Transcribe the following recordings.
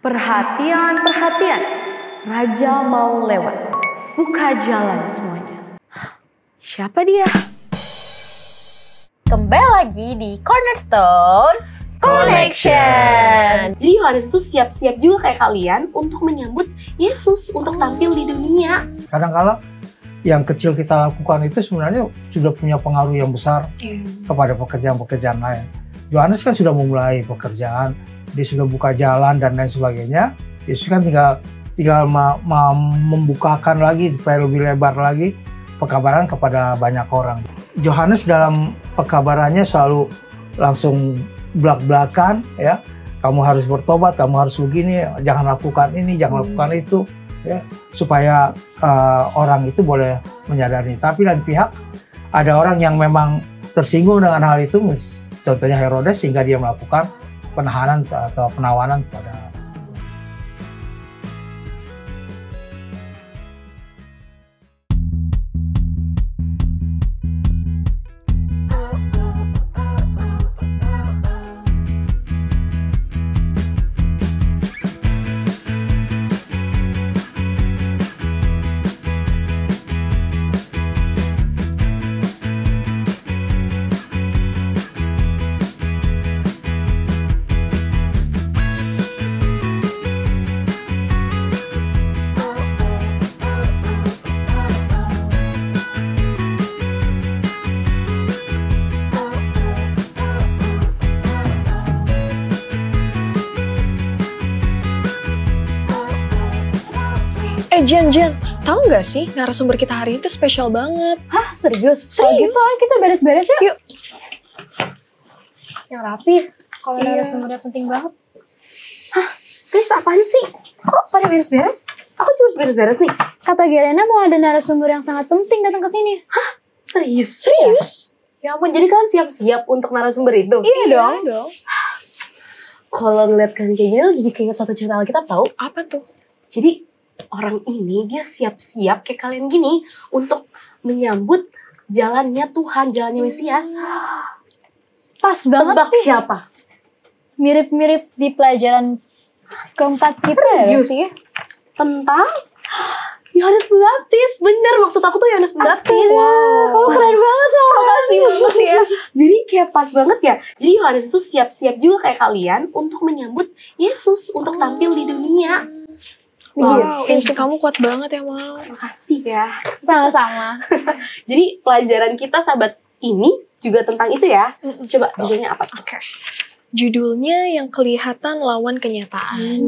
Perhatian, perhatian. Raja mau lewat. Buka jalan semuanya. Siapa dia? Kembali lagi di Cornerstone Connection. Jadi Yohanes itu siap-siap juga kayak kalian untuk menyambut Yesus untuk tampil di dunia. Kadang-kala yang kecil kita lakukan itu sebenarnya sudah punya pengaruh yang besar kepada pekerjaan-pekerjaan lain. Yohanes kan sudah memulai pekerjaan, dia sudah buka jalan dan lain sebagainya. Yesus kan tinggal membukakan lagi supaya lebih lebar lagi pekabaran kepada banyak orang. Yohanes dalam pekabarannya selalu langsung belak-belakan, ya. Kamu harus bertobat, kamu harus begini, jangan lakukan ini, jangan lakukan itu, ya, supaya orang itu boleh menyadari. Tapi lain pihak ada orang yang memang tersinggung dengan hal itu, contohnya Herodes, sehingga dia melakukan penahanan atau penawanan pada. Jen, tahu nggak sih narasumber kita hari itu spesial banget? Hah, serius? Kalau gitu kita beres-beres ya? Yuk. Yang rapi, kalau narasumbernya penting banget. Hah, guys, apaan sih? Kok pada beres-beres? Aku juga harus beres-beres nih. Kata Gerena mau ada narasumber yang sangat penting datang ke sini. Hah, serius? Serius? Ya ampun, jadi kalian siap-siap untuk narasumber itu? Iya dong. Kalau ngeliat kalian kayak gini, jadi keinget satu cerita Alkitab tahu? Apa tuh? Jadi orang ini dia siap-siap kayak kalian gini untuk menyambut jalannya Tuhan, jalannya Mesias. Pas banget. Tebak nih. siapa? Mirip-mirip di pelajaran keempat kita Serius? ya? Tentang Yohanes Pembaptis. Bener, maksud aku tuh Yohanes Pembaptis. Wow, keren banget loh. Makasih banget ya. Jadi kayak pas banget ya. Jadi Yohanes itu siap-siap juga kayak kalian untuk menyambut Yesus untuk tampil di dunia. Wow, insting kamu kuat banget ya, Mau. Makasih ya. Sama-sama. Jadi pelajaran kita sahabat ini juga tentang itu ya. Coba judulnya apa? Oke. Judulnya yang kelihatan lawan kenyataan.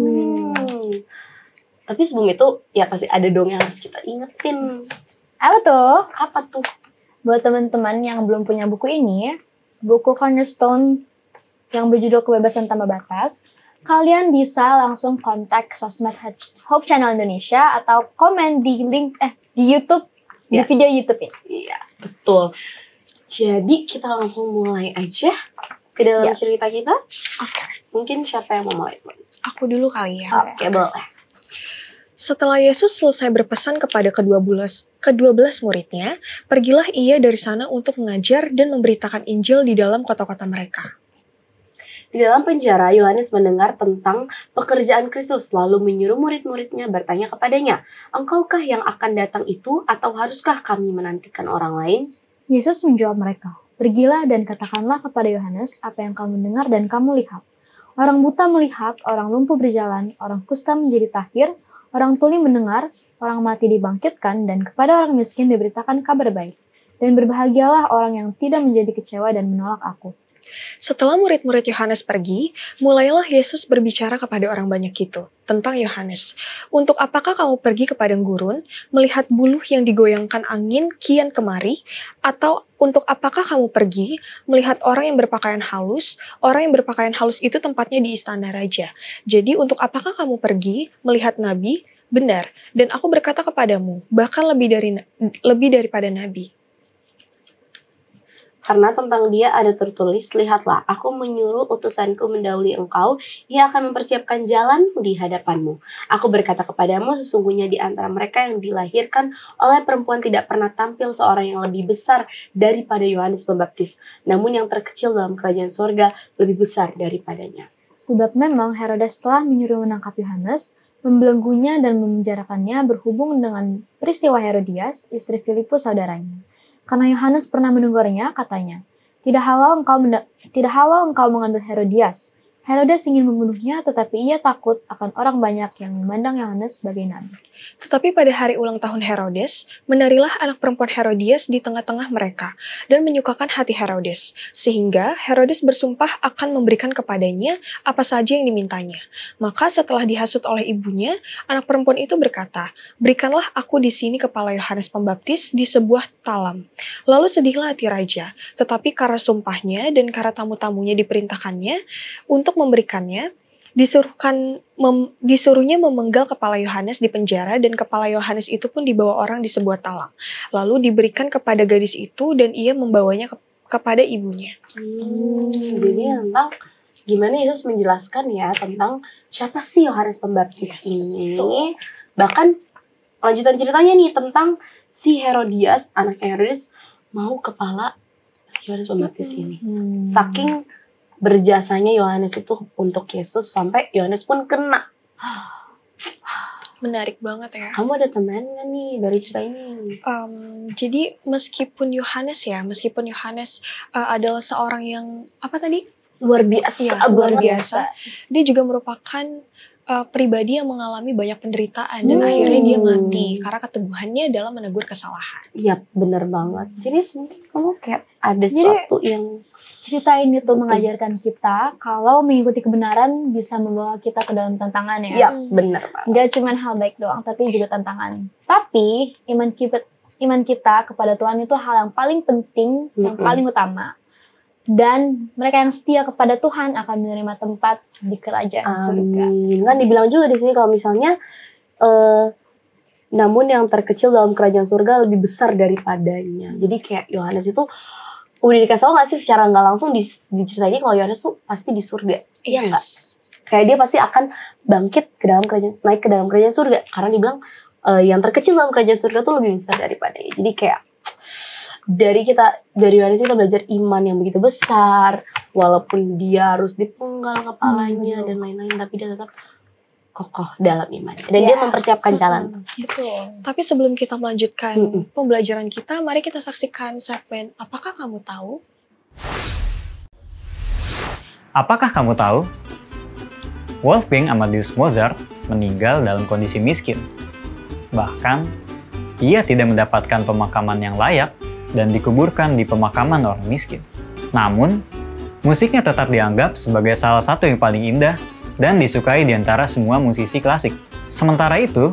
Tapi sebelum itu ya pasti ada dong yang harus kita ingetin. Apa tuh? Apa tuh? Buat teman-teman yang belum punya buku ini, buku Cornerstone yang berjudul Kebebasan Tanpa Batas, kalian bisa langsung kontak sosmed Hope Channel Indonesia atau komen di link di YouTube, di video YouTube ini. Iya, betul. Jadi kita langsung mulai aja ke dalam cerita kita. Oke. Mungkin siapa yang mau mulai? Aku dulu kali ya. Oke, boleh. Setelah Yesus selesai berpesan kepada kedua belas muridnya, pergilah ia dari sana untuk mengajar dan memberitakan Injil di dalam kota-kota mereka. Di dalam penjara, Yohanes mendengar tentang pekerjaan Kristus, lalu menyuruh murid-muridnya bertanya kepadanya, "Engkaukah yang akan datang itu, atau haruskah kami menantikan orang lain?" Yesus menjawab mereka, "Pergilah dan katakanlah kepada Yohanes apa yang kamu dengar dan kamu lihat. Orang buta melihat, orang lumpuh berjalan, orang kusta menjadi tahir, orang tuli mendengar, orang mati dibangkitkan, dan kepada orang miskin diberitakan kabar baik. Dan berbahagialah orang yang tidak menjadi kecewa dan menolak aku." Setelah murid-murid Yohanes pergi, mulailah Yesus berbicara kepada orang banyak itu tentang Yohanes. "Untuk apakah kamu pergi ke padang gurun, melihat buluh yang digoyangkan angin kian kemari? Atau untuk apakah kamu pergi, melihat orang yang berpakaian halus? Orang yang berpakaian halus itu tempatnya di istana raja. Jadi untuk apakah kamu pergi, melihat nabi? Benar, dan aku berkata kepadamu, bahkan lebih daripada nabi. Karena tentang dia ada tertulis, lihatlah, aku menyuruh utusanku mendahului engkau, ia akan mempersiapkan jalanmu di hadapanmu. Aku berkata kepadamu, sesungguhnya di antara mereka yang dilahirkan oleh perempuan tidak pernah tampil seorang yang lebih besar daripada Yohanes Pembaptis. Namun yang terkecil dalam kerajaan sorga lebih besar daripadanya. sebab memang Herodes telah menyuruh menangkap Yohanes, membelenggunya dan memenjarakannya berhubung dengan peristiwa Herodias, istri Filipus saudaranya. Karena Yohanes pernah menegurnya, katanya, tidak halal engkau mengambil Herodias. Herodes ingin membunuhnya, tetapi ia takut akan orang banyak yang memandang Yohanes sebagai nabi. Tetapi pada hari ulang tahun Herodes, menarilah anak perempuan Herodias di tengah-tengah mereka dan menyukakan hati Herodes, sehingga Herodes bersumpah akan memberikan kepadanya apa saja yang dimintanya. Maka setelah dihasut oleh ibunya, anak perempuan itu berkata, "Berikanlah aku di sini kepala Yohanes Pembaptis di sebuah talam." Lalu sedihlah hati raja, tetapi karena sumpahnya dan karena tamu-tamunya diperintahkannya untuk memberikannya, disuruhnya memenggal kepala Yohanes di penjara dan kepala Yohanes itu pun dibawa orang di sebuah talam. Lalu diberikan kepada gadis itu dan ia membawanya kepada ibunya. Jadi tentang gimana Yesus menjelaskan ya tentang siapa sih Yohanes Pembaptis ini. Bahkan lanjutan ceritanya nih tentang si Herodias, anaknya Herodes mau kepala si Yohanes Pembaptis ini. Saking berjasanya Yohanes itu untuk Yesus sampai Yohanes pun kena. Menarik banget ya. Kamu ada teman gak nih dari cerita ini? Jadi meskipun Yohanes adalah seorang yang apa tadi? Luar biasa. Iya, luar biasa. Dia juga merupakan pribadi yang mengalami banyak penderitaan dan akhirnya dia mati karena keteguhannya dalam menegur kesalahan. Iya, bener banget. Jadi mungkin kamu kayak ada sesuatu yang cerita ini tuh mengajarkan kita kalau mengikuti kebenaran bisa membawa kita ke dalam tantangan ya. Iya, bener banget. Gak cuma hal baik doang, tapi juga tantangan. Tapi iman kita kepada Tuhan itu hal yang paling penting, yang paling utama. Dan mereka yang setia kepada Tuhan akan menerima tempat di kerajaan surga. Kan dibilang juga di sini kalau misalnya namun yang terkecil dalam kerajaan surga lebih besar daripadanya. Jadi kayak Yohanes itu udah dikasih tau gak sih secara gak langsung di cerita ini kalau Yohanes tuh pasti di surga. Iya gak? Kayak dia pasti akan bangkit ke dalam kerajaan, naik ke dalam kerajaan surga. Karena dibilang yang terkecil dalam kerajaan surga tuh lebih besar daripadanya. Jadi kayak dari Yohanes kita belajar iman yang begitu besar, walaupun dia harus dipenggal kepalanya dan lain-lain, tapi dia tetap kokoh dalam imannya dan dia mempersiapkan jalan. Tapi sebelum kita melanjutkan pembelajaran kita, mari kita saksikan segmen Apakah Kamu Tahu? Apakah kamu tahu? Wolfgang Amadeus Mozart meninggal dalam kondisi miskin. Bahkan, ia tidak mendapatkan pemakaman yang layak dan dikuburkan di pemakaman orang miskin. Namun, musiknya tetap dianggap sebagai salah satu yang paling indah dan disukai di antara semua musisi klasik. Sementara itu,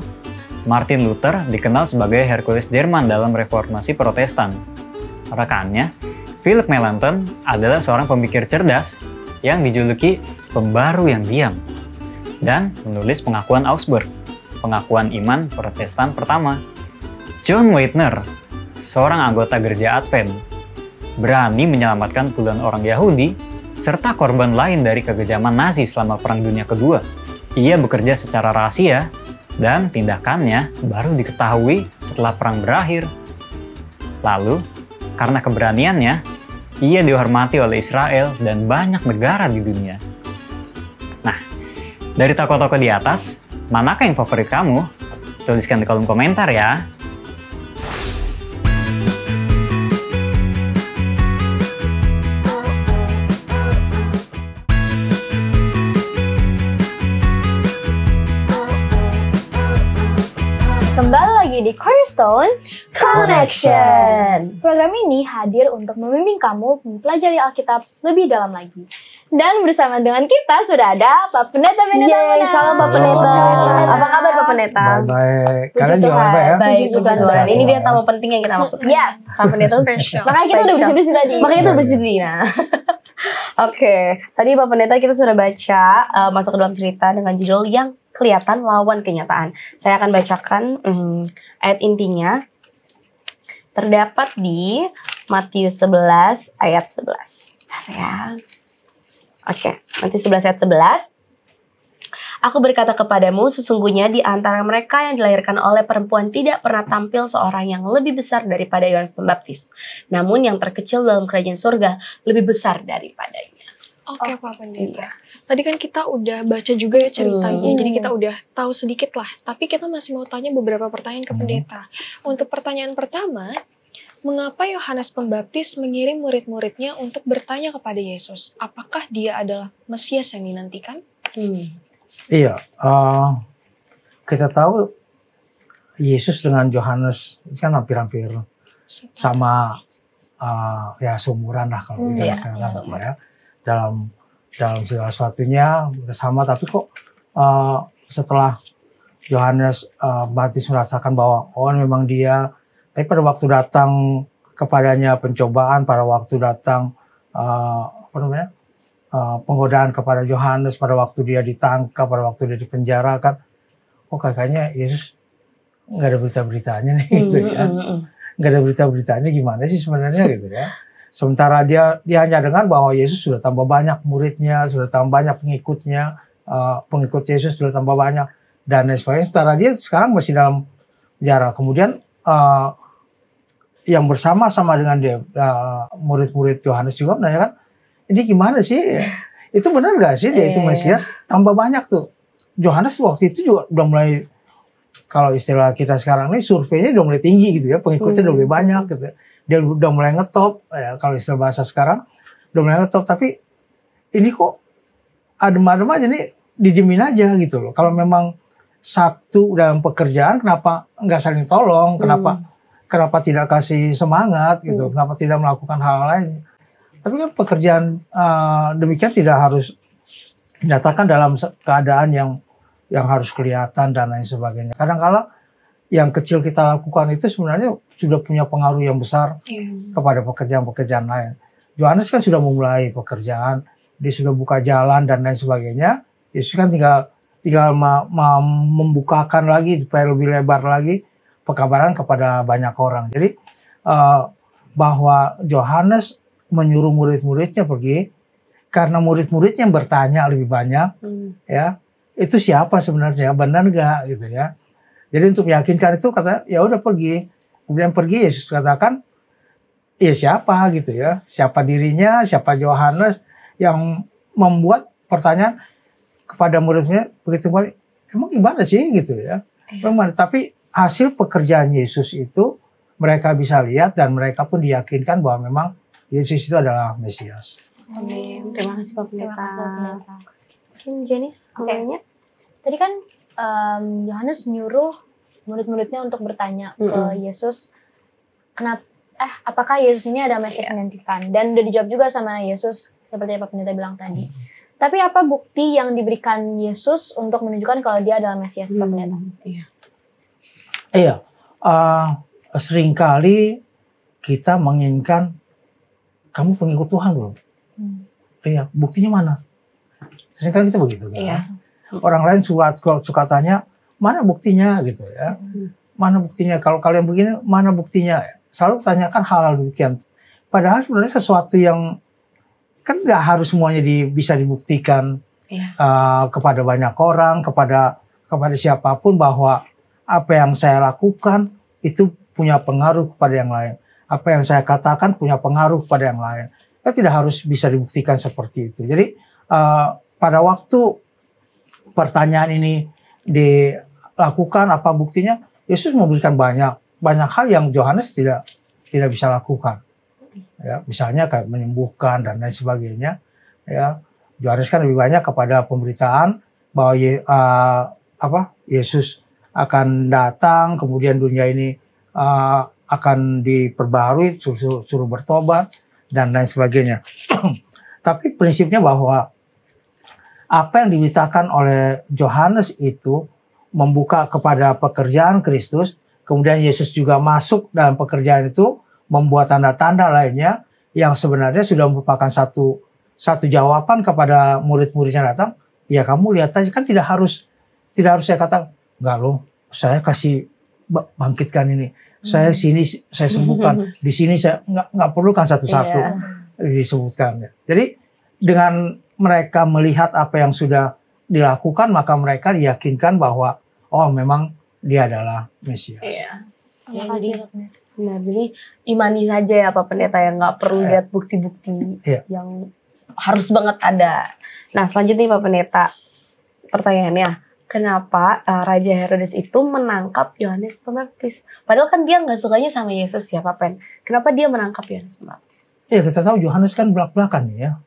Martin Luther dikenal sebagai Hercules Jerman dalam reformasi Protestan. Rekannya, Philip Melanchthon adalah seorang pemikir cerdas yang dijuluki pembaru yang diam dan menulis pengakuan Augsburg, pengakuan iman Protestan pertama. John Weidner, seorang anggota gereja Advent, berani menyelamatkan puluhan orang Yahudi serta korban lain dari kekejaman Nazi selama Perang Dunia Kedua. Ia bekerja secara rahasia dan tindakannya baru diketahui setelah perang berakhir. Lalu, karena keberaniannya, ia dihormati oleh Israel dan banyak negara di dunia. Nah, dari tokoh-tokoh di atas, manakah yang favorit kamu? Tuliskan di kolom komentar ya. Kembali lagi di Cornerstone Connection. Program ini hadir untuk membimbing kamu mempelajari Alkitab lebih dalam lagi. Dan bersama dengan kita sudah ada Pak Pendeta Beneta. Shalom Pak Pendeta. Apa kabar Pak Pendeta? Baik. Puji Kalian juga Tuhan. baik ya? Puji Tuhan. Tuhan. Ini dia tamu penting yang kita maksud. Yes. Pak Pendeta Spesial. Makanya kita udah bersih-bersih tadi. Makanya itu bersih. Nah. Oke, tadi Pak Pendeta kita sudah baca masuk ke dalam cerita dengan judul yang kelihatan lawan kenyataan. Saya akan bacakan ayat intinya. Terdapat di Matius 11 ayat 11. Bentar ya. Oke, Matius 11 ayat 11. Aku berkata kepadamu, sesungguhnya di antara mereka yang dilahirkan oleh perempuan tidak pernah tampil seorang yang lebih besar daripada Yohanes Pembaptis. Namun yang terkecil dalam kerajaan surga lebih besar daripadanya. Oke, Pak Pendeta. Tadi kan kita udah baca juga ya ceritanya, jadi kita udah tahu sedikit lah. Tapi kita masih mau tanya beberapa pertanyaan ke Pendeta. Untuk pertanyaan pertama, mengapa Yohanes Pembaptis mengirim murid-muridnya untuk bertanya kepada Yesus? Apakah dia adalah Mesias yang dinantikan? Iya, kita tahu Yesus dengan Yohanes kan hampir-hampir sama, ya seumuran lah kalau bisa gitu ya. Dalam segala sesuatunya sama, tapi kok setelah Yohanes Baptis merasakan bahwa memang dia, tapi pada waktu datang kepadanya pencobaan, pada waktu datang penggodaan kepada Yohanes, pada waktu dia ditangkap, pada waktu dia dipenjarakan, kayaknya Yesus nggak ada berita-beritanya nih gitu ya. Nggak ada berita-beritanya gimana sih sebenarnya gitu ya. Sementara dia hanya dengar bahwa Yesus sudah tambah banyak muridnya, sudah tambah banyak pengikutnya, pengikut Yesus sudah tambah banyak dan lain sebagainya. Sementara dia sekarang masih dalam penjara. Kemudian yang bersama-sama dengan dia, murid-murid Yohanes juga menanyakan, ini gimana sih? Itu benar gak sih dia itu Mesias? Tambah banyak tuh. Yohanes waktu itu juga udah mulai, kalau istilah kita sekarang ini surveinya udah mulai tinggi gitu ya, pengikutnya udah mulai banyak gitu. Dia udah mulai ngetop, ya, kalau istilah bahasa sekarang udah mulai ngetop, tapi ini kok adem-adem aja nih, dijemin aja gitu loh. Kalau memang satu dalam pekerjaan, kenapa nggak saling tolong, kenapa tidak kasih semangat gitu, kenapa tidak melakukan hal lain. Tapi kan pekerjaan demikian tidak harus dinyatakan dalam keadaan yang harus kelihatan dan lain sebagainya. Kadang-kala yang kecil kita lakukan itu sebenarnya sudah punya pengaruh yang besar kepada pekerjaan-pekerjaan lain. Yohanes kan sudah memulai pekerjaan, dia sudah buka jalan dan lain sebagainya. Yesus kan tinggal membukakan lagi supaya lebih lebar lagi pekabaran kepada banyak orang. Jadi bahwa Yohanes menyuruh murid-muridnya pergi karena murid-muridnya bertanya lebih banyak, ya itu siapa sebenarnya, benar nggak gitu ya. Jadi untuk meyakinkan itu kata ya udah pergi. Kemudian pergi, Yesus katakan ya siapa gitu ya, siapa dirinya, siapa Yohanes yang membuat pertanyaan kepada muridnya begitu balik, emang gimana sih gitu ya. Tapi hasil pekerjaan Yesus itu mereka bisa lihat dan mereka pun diyakinkan bahwa memang Yesus itu adalah Mesias. Amin. Terima kasih Pak Pendeta. Mungkin Jenis Oke. Tadi kan Yohanes nyuruh murid-muridnya untuk bertanya ke Yesus, apakah Yesus ini ada Mesias yang dinantikan? Dan udah dijawab juga sama Yesus seperti yang Pak Pendeta bilang tadi. Tapi apa bukti yang diberikan Yesus untuk menunjukkan kalau dia adalah Mesias, Pak Pendeta? Iya, seringkali kita menginginkan kamu pengikut Tuhan belum? Iya, buktinya mana? Seringkali kita begitu kan? Iya. Orang lain suka tanya, mana buktinya gitu ya? Mana buktinya? Kalau kalian begini, mana buktinya? Selalu tanyakan hal-hal demikian. Padahal sebenarnya sesuatu yang kan nggak harus semuanya bisa dibuktikan kepada banyak orang, kepada siapapun bahwa apa yang saya lakukan itu punya pengaruh kepada yang lain. Apa yang saya katakan punya pengaruh kepada yang lain. Tidak harus bisa dibuktikan seperti itu. Jadi pada waktu pertanyaan ini dilakukan, apa buktinya? Yesus memberikan banyak hal yang Yohanes tidak bisa lakukan. Ya, misalnya kayak menyembuhkan dan lain sebagainya. Ya, Yohanes kan lebih banyak kepada pemberitaan bahwa Yesus akan datang, kemudian dunia ini akan diperbarui, suruh bertobat dan lain sebagainya. Tapi prinsipnya bahwa apa yang diberitakan oleh Yohanes itu membuka kepada pekerjaan Kristus, kemudian Yesus juga masuk dalam pekerjaan itu, membuat tanda-tanda lainnya yang sebenarnya sudah merupakan satu jawaban kepada murid-muridnya datang. Ya kamu lihat aja, kan tidak harus saya katakan, enggak loh, saya kasih bangkitkan ini, saya sini saya sembuhkan, di sini saya nggak perlukan satu-satu disebutkan. Jadi dengan mereka melihat apa yang sudah dilakukan, maka mereka diyakinkan bahwa memang dia adalah Mesias. Jadi imani saja ya Pak Pendeta, yang nggak perlu lihat bukti-bukti yang harus banget ada. Nah selanjutnya Pak Pendeta, pertanyaannya, kenapa Raja Herodes itu menangkap Yohanes Pembaptis? Padahal kan dia nggak sukanya sama Yesus ya Pak Pen. Kenapa dia menangkap Yohanes Pembaptis? Ya kita tahu Yohanes kan belak-belakan ya.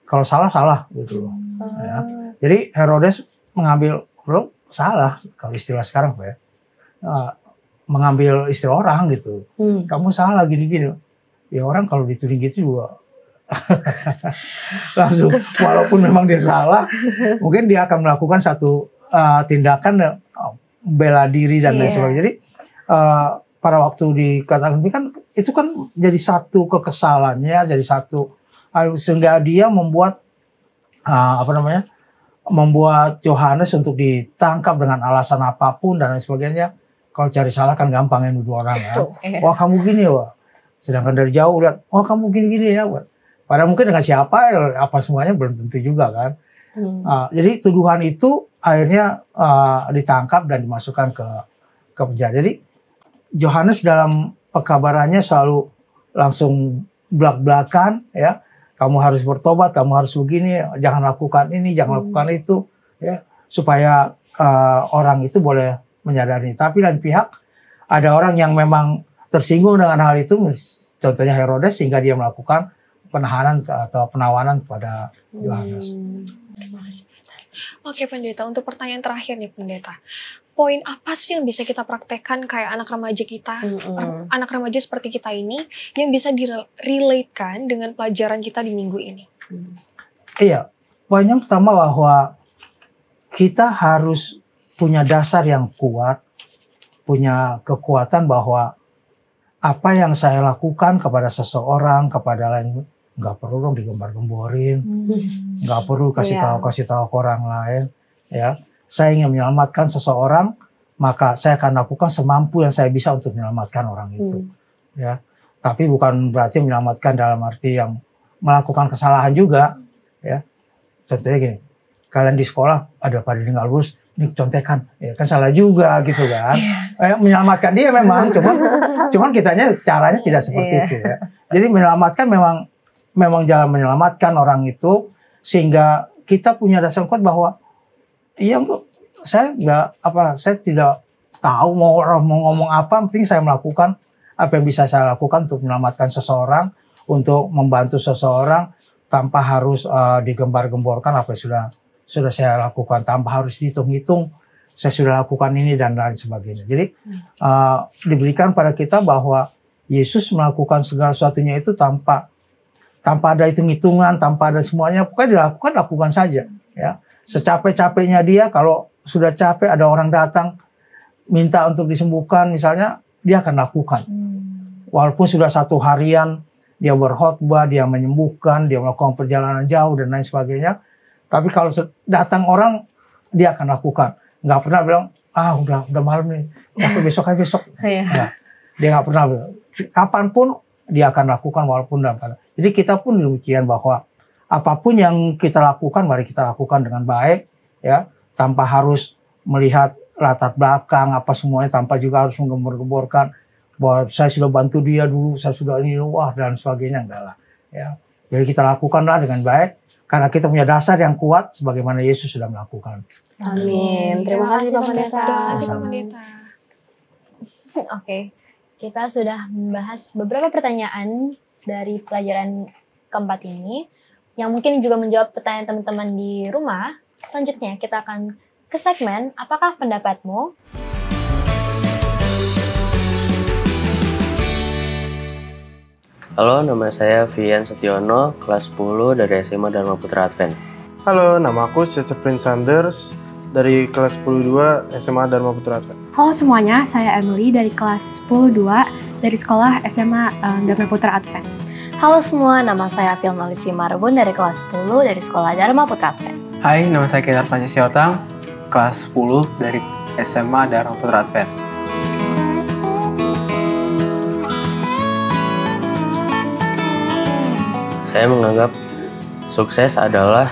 Kalau salah gitu loh. Ya. Jadi Herodes mengambil, belum salah kalau istilah sekarang Pak ya. Mengambil istri orang gitu. Kamu salah gini-gini. Ya orang kalau dituding gitu juga langsung walaupun memang dia salah, mungkin dia akan melakukan satu tindakan bela diri dan lain sebagainya. Jadi pada waktu dikatakan kan itu kan jadi satu kekesalannya, jadi satu sehingga dia membuat membuat Yohanes untuk ditangkap dengan alasan apapun dan lain sebagainya. Kalau cari salah kan gampang ya nuduh orang ya. Wah kamu gini wah. Sedangkan dari jauh lihat, oh kamu gini-gini ya. Padahal mungkin dengan siapa, apa semuanya belum tentu juga kan. Jadi tuduhan itu akhirnya ditangkap dan dimasukkan ke penjara. Jadi Yohanes dalam pekabarannya selalu langsung belak-belakan ya. Kamu harus bertobat, kamu harus begini, jangan lakukan ini, jangan lakukan itu ya. Supaya orang itu boleh menyadari. Tapi lain pihak ada orang yang memang tersinggung dengan hal itu, contohnya Herodes, sehingga dia melakukan penahanan atau penawanan kepada Yohanes. Terima kasih. Oke Pendeta, untuk pertanyaan terakhir nih Pendeta. Poin apa sih yang bisa kita praktekkan kayak anak remaja kita, anak remaja seperti kita ini, yang bisa direlatekan dengan pelajaran kita di minggu ini? Iya, poin yang pertama bahwa kita harus punya dasar yang kuat, punya kekuatan bahwa apa yang saya lakukan kepada seseorang, kepada lain, nggak perlu dong digembar-gemborin, nggak perlu kasih tahu ke orang lain, ya. Saya ingin menyelamatkan seseorang, maka saya akan lakukan semampu yang saya bisa untuk menyelamatkan orang itu, ya. Tapi bukan berarti menyelamatkan dalam arti yang melakukan kesalahan juga, ya. Contohnya gini, kalian di sekolah ada pada tinggal lulus, ini contekan, ya kan salah juga gitu kan. Menyelamatkan dia memang, cuman kitanya caranya tidak seperti itu ya. Jadi menyelamatkan memang jalan menyelamatkan orang itu, sehingga kita punya dasar kuat bahwa iya saya tidak tahu mau ngomong apa, penting saya melakukan apa yang bisa saya lakukan untuk menyelamatkan seseorang, untuk membantu seseorang tanpa harus digembar-gemborkan apa yang sudah saya lakukan, tanpa harus dihitung-hitung saya sudah lakukan ini dan lain sebagainya. Jadi diberikan pada kita bahwa Yesus melakukan segala sesuatunya itu tanpa ada hitung-hitungan, tanpa ada semuanya, pokoknya lakukan saja. Ya, secapek-capeknya dia, kalau sudah capek ada orang datang minta untuk disembuhkan misalnya, dia akan lakukan. Walaupun sudah 1 harian dia berkhotbah, dia menyembuhkan, dia melakukan perjalanan jauh dan lain sebagainya. Tapi kalau datang orang, dia akan lakukan. Nggak pernah bilang, udah malam nih, besok. Nah, dia nggak pernah bilang. Kapanpun dia akan lakukan walaupun dalam keadaan. Jadi kita pun demikian bahwa apapun yang kita lakukan, mari kita lakukan dengan baik, ya, tanpa harus melihat latar belakang apa semuanya, tanpa juga harus menggembor-gemborkan bahwa saya sudah bantu dia dulu, saya sudah ini, wah dan sebagainya, enggak lah. Ya. Jadi kita lakukanlah dengan baik. Karena kita punya dasar yang kuat sebagaimana Yesus sudah melakukan. Amin. Terima kasih Pak Pendeta. Terima kasih Pak Pendeta. Oke, kita sudah membahas beberapa pertanyaan dari pelajaran keempat ini, yang mungkin juga menjawab pertanyaan teman-teman di rumah. Selanjutnya kita akan ke segmen Apakah Pendapatmu? Halo, nama saya Vian Setiono, kelas 10 dari SMA Dharma Putra Advent. Halo, nama aku Cesar Prince Sanders dari kelas 10-2 SMA Dharma Putra Advent. Halo semuanya, saya Emily dari kelas 10-2 dari sekolah SMA Dharma Putra Advent. Halo semua, nama saya Apil Nolivi Marbun dari kelas 10 dari sekolah Dharma Putra Advent. Hai, nama saya Kinar Pancasiotang, kelas 10 dari SMA Dharma Putra Advent. Saya menganggap sukses adalah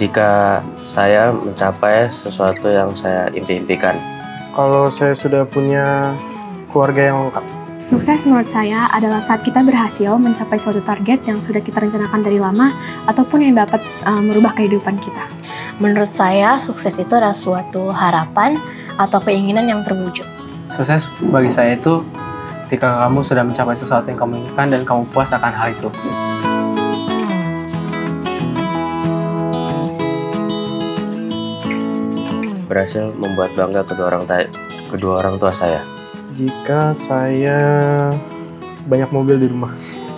jika saya mencapai sesuatu yang saya impi-impikan. Kalau saya sudah punya keluarga yang lengkap. Sukses menurut saya adalah saat kita berhasil mencapai suatu target yang sudah kita rencanakan dari lama ataupun yang dapat merubah kehidupan kita. Menurut saya, sukses itu adalah suatu harapan atau keinginan yang terwujud. Sukses bagi saya itu ketika kamu sudah mencapai sesuatu yang kamu inginkan dan kamu puas akan hal itu. Berhasil membuat bangga kedua orang tua saya. Jika saya banyak mobil di rumah.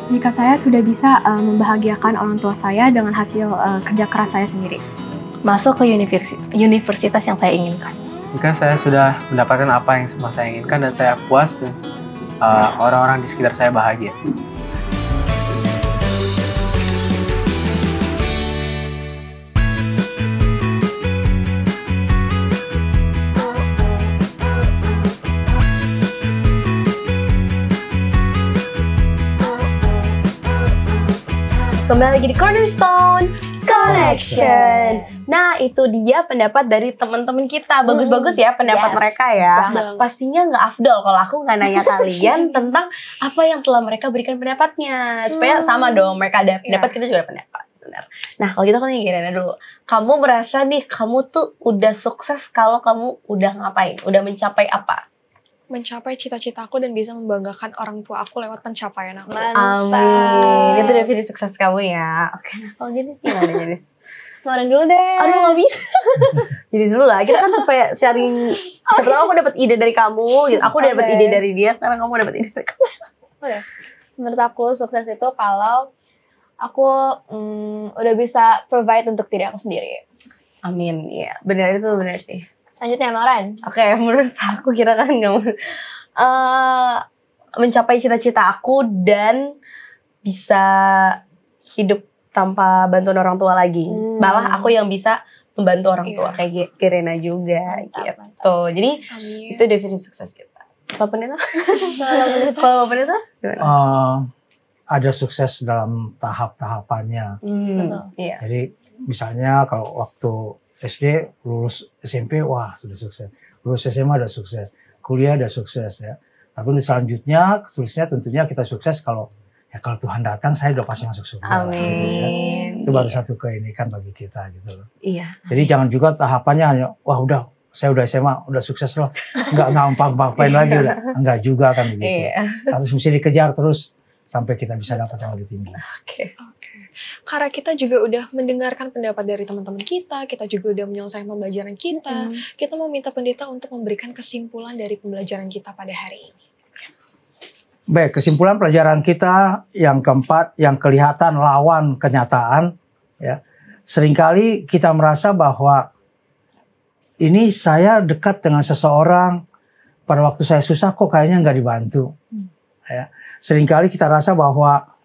Jika saya sudah bisa membahagiakan orang tua saya dengan hasil kerja keras saya sendiri. Masuk ke universitas yang saya inginkan. Jika saya sudah mendapatkan apa yang semua saya inginkan dan saya puas dan orang-orang di sekitar saya bahagia. Kembali lagi di Cornerstone Connection. Nah, itu dia pendapat dari teman-teman kita. Bagus-bagus ya pendapat mereka ya. Pastinya nggak afdol kalau aku nggak nanya kalian tentang apa yang telah mereka berikan pendapatnya. Supaya sama dong, mereka ada pendapat, kita juga ada pendapat. Benar. Nah, kalau gitu aku nih gini dulu. Kamu merasa nih, kamu tuh udah sukses kalau kamu udah ngapain? Udah mencapai apa? Mencapai cita-citaku dan bisa membanggakan orang tua aku lewat pencapaian aku. Amin. Itu definisi sukses kamu ya. Oke, nah kalau Jenis gimana Jenis? Kemarin dulu deh. Aduh gak bisa. Jenis dulu lah. Kita kan supaya sharing. Siapa tahu aku dapat ide dari kamu. Gitu. Aku udah dapat ide dari dia. Karena kamu dapat ide dari kamu. Menurut aku sukses itu kalau aku udah bisa provide untuk diri aku sendiri. Amin. Iya, benar itu benar sih. Lanjutnya Maren. Oke, menurut aku kira kan kamu mencapai cita-cita aku dan bisa hidup tanpa bantuan orang tua lagi. Malah aku yang bisa membantu orang tua kayak Kirena juga gitu. Jadi itu definisi sukses kita. Kalau Pendeta? Kalau Pendeta? Ada sukses dalam tahap-tahapannya. Iya. Jadi misalnya kalau waktu SD lulus SMP, wah sudah sukses. Lulus SMA udah sukses. Kuliah udah sukses ya. Tapi selanjutnya, tulisnya tentunya kita sukses kalau Tuhan datang, saya udah pasti masuk surga. Amin. Gitu ya. Itu baru satu keunikan bagi kita gitu loh. Iya. Jadi jangan juga tahapannya hanya, wah udah saya udah SMA, udah sukses loh. Enggak ngapain lagi udah. Enggak juga kan begitu. Iya. Harus mesti dikejar terus sampai kita bisa dapat yang lebih tinggi. Oke. Karena kita juga udah mendengarkan pendapat dari teman-teman kita juga udah menyelesaikan pembelajaran kita. Kita mau minta pendeta untuk memberikan kesimpulan dari pembelajaran kita pada hari ini. Baik, kesimpulan pelajaran kita yang keempat, yang kelihatan lawan kenyataan, ya. Seringkali kita merasa bahwa ini saya dekat dengan seseorang, pada waktu saya susah kok kayaknya nggak dibantu. Ya. Seringkali kita rasa bahwa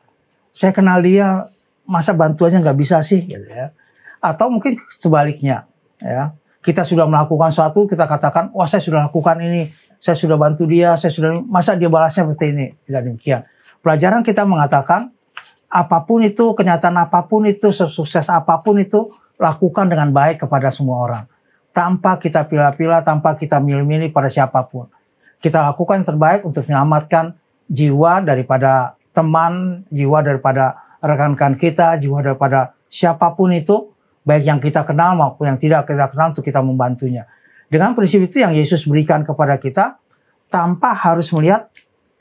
saya kenal dia, masa bantuannya nggak bisa sih, gitu ya. Atau mungkin sebaliknya, ya. Kita sudah melakukan sesuatu, kita katakan, wah saya sudah lakukan ini, saya sudah bantu dia, masa dia balasnya seperti ini. Tidak demikian. Pelajaran kita mengatakan, apapun itu, kenyataan apapun itu, sukses apapun itu, lakukan dengan baik kepada semua orang. Tanpa kita pilih-pilih, tanpa kita milih-milih pada siapapun. Kita lakukan yang terbaik untuk menyelamatkan jiwa daripada teman, jiwa daripada rekan-rekan kita, jiwa daripada siapapun itu, baik yang kita kenal maupun yang tidak kita kenal, untuk kita membantunya. Dengan prinsip itu yang Yesus berikan kepada kita, tanpa harus melihat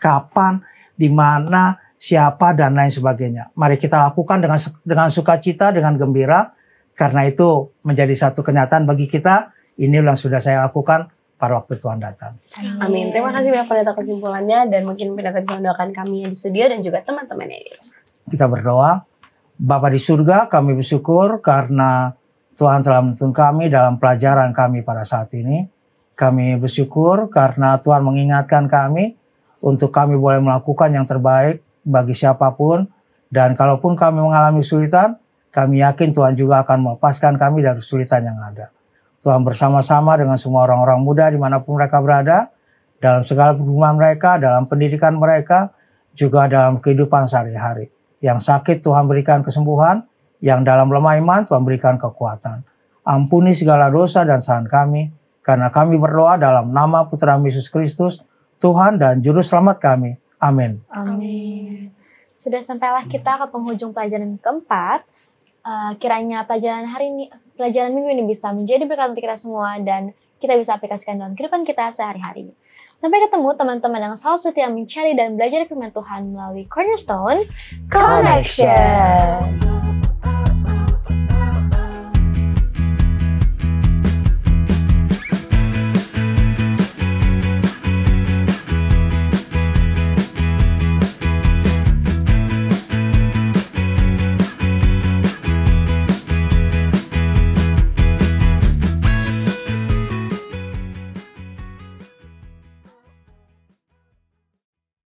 kapan, di mana, siapa, dan lain sebagainya. Mari kita lakukan dengan sukacita, dengan gembira, karena itu menjadi satu kenyataan bagi kita. Ini yang sudah saya lakukan pada waktu Tuhan datang. Amin. Terima kasih banyak pendeta kesimpulannya, dan mungkin pendeta bisa mendoakan kami yang di studio dan juga teman-temannya di rumah. Kita berdoa. Bapa di surga, kami bersyukur karena Tuhan telah menuntun kami dalam pelajaran kami pada saat ini. Kami bersyukur karena Tuhan mengingatkan kami untuk kami boleh melakukan yang terbaik bagi siapapun. Dan kalaupun kami mengalami kesulitan, kami yakin Tuhan juga akan melepaskan kami dari kesulitan yang ada. Tuhan bersama-sama dengan semua orang-orang muda dimanapun mereka berada, dalam segala pergumulan mereka, dalam pendidikan mereka, juga dalam kehidupan sehari-hari. Yang sakit Tuhan berikan kesembuhan, yang dalam lemah iman Tuhan berikan kekuatan. Ampuni segala dosa dan kesalahan kami, karena kami berdoa dalam nama Putra Yesus Kristus, Tuhan dan Juru Selamat kami. Amin. Amin. Sudah sampailah kita ke penghujung pelajaran keempat. Kiranya pelajaran minggu ini bisa menjadi berkat untuk kita semua dan kita bisa aplikasikan dalam kehidupan kita sehari-hari. Sampai ketemu teman-teman yang selalu setia mencari dan belajar firman Tuhan melalui Cornerstone Connection.